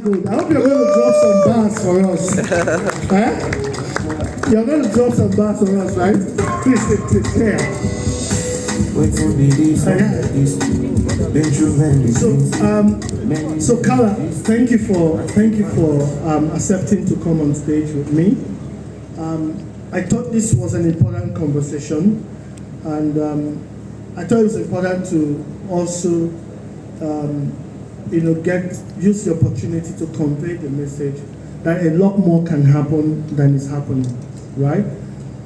Good. I hope you're going to drop some bars for us. Eh? You're going to drop some bars for us, right? Please, clear. So Karla, thank you for accepting to come on stage with me. I thought this was an important conversation, and I thought it was important to also use the opportunity to convey the message that a lot more can happen than is happening, right?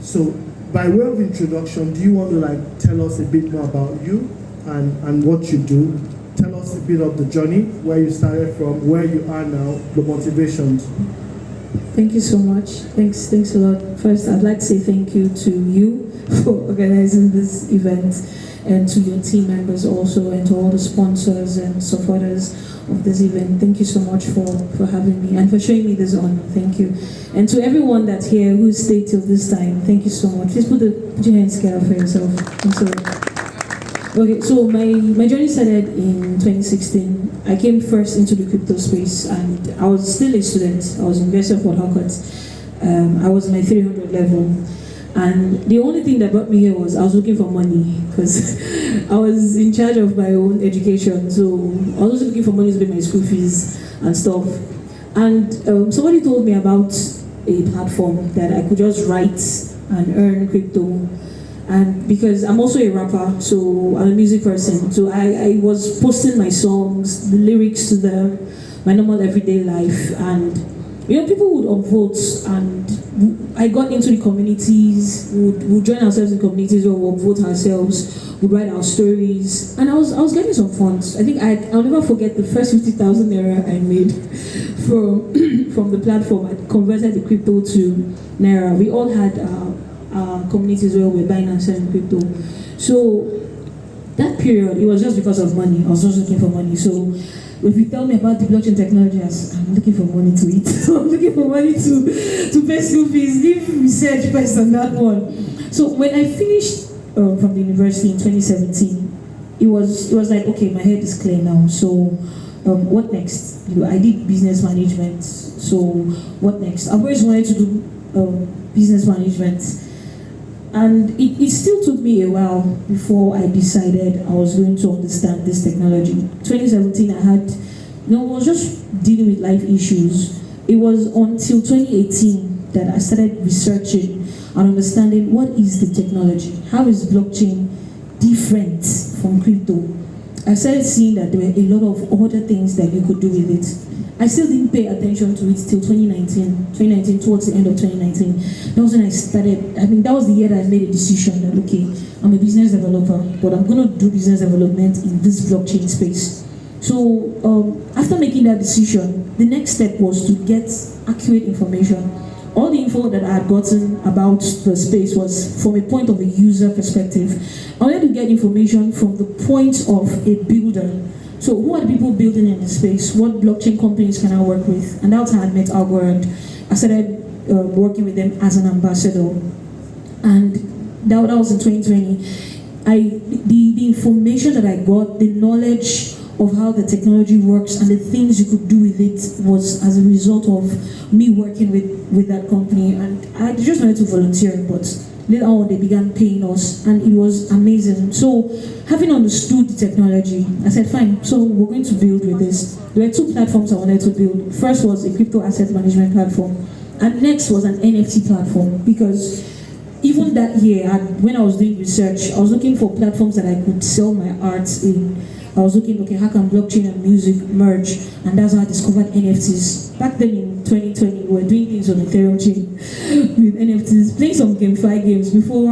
So, by way of introduction, do you want to tell us a bit more about you and what you do? Tell us a bit of the journey, where you started from, where you are now, the motivations. Thank you so much. Thanks a lot. First, I'd like to say thank you to you for organizing this event, and to your team members also, and to all the sponsors and supporters of this event. Thank you so much for having me and for showing me this honor. Thank you. And to everyone that's here who stayed till this time, thank you so much. Please put your hands together for yourself. I'm sorry. Okay, so my journey started in 2016. I came first into the crypto space, and I was still a student. I was in University of Port Harcourt. I was in my 300 level. And the only thing that brought me here was I was looking for money, because I was in charge of my own education. So I was also looking for money to pay my school fees and stuff. And somebody told me about a platform that I could just write and earn crypto. And because I'm also a rapper, so I'm a music person, so I was posting my songs, the lyrics to them, my normal everyday life, and people would upvote, and I got into the communities, would join ourselves in communities, or would upvote ourselves, would write our stories, and I was getting some funds. I think I'll never forget the first 50,000 naira I made from the platform. I converted the crypto to naira. We all had communities where we're buying and selling crypto. So that period, it was just because of money. I was just looking for money. So if you tell me about the blockchain technology, I'm looking for money to eat. I'm looking for money to pay school fees, leave research first on that one. So when I finished from the university in 2017, it was like, okay, my head is clear now. So what next? I did business management. So what next? I've always wanted to do business management. And it still took me a while before I decided I was going to understand this technology. 2017, I was just dealing with life issues. It was until 2018 that I started researching and understanding what is the technology. How is blockchain different from crypto? I started seeing that there were a lot of other things that you could do with it. I still didn't pay attention to it till 2019, towards the end of 2019. That was when I started. That was the year that I made a decision that, okay, I'm a business developer, but I'm going to do business development in this blockchain space. So after making that decision, the next step was to get accurate information. All the info that I had gotten about the space was from a point of a user perspective. I wanted to get information from the point of a builder. So who are the people building in the space? What blockchain companies can I work with? And that's how I met Algor, and I started working with them as an ambassador. And that was in 2020. The information that I got, the knowledge of how the technology works and the things you could do with it was as a result of me working with that company. And I just wanted to volunteer, but later on they began paying us, and it was amazing. So having understood the technology, I said, fine, so we're going to build with this. There were two platforms I wanted to build. First was a crypto asset management platform, and next was an NFT platform, because even that year, when I was doing research, I was looking for platforms that I could sell my art in. I was looking, okay, how can blockchain and music merge? And that's how I discovered NFTs. Back then in 2020, we were doing things on Ethereum chain with NFTs, playing some GameFi games before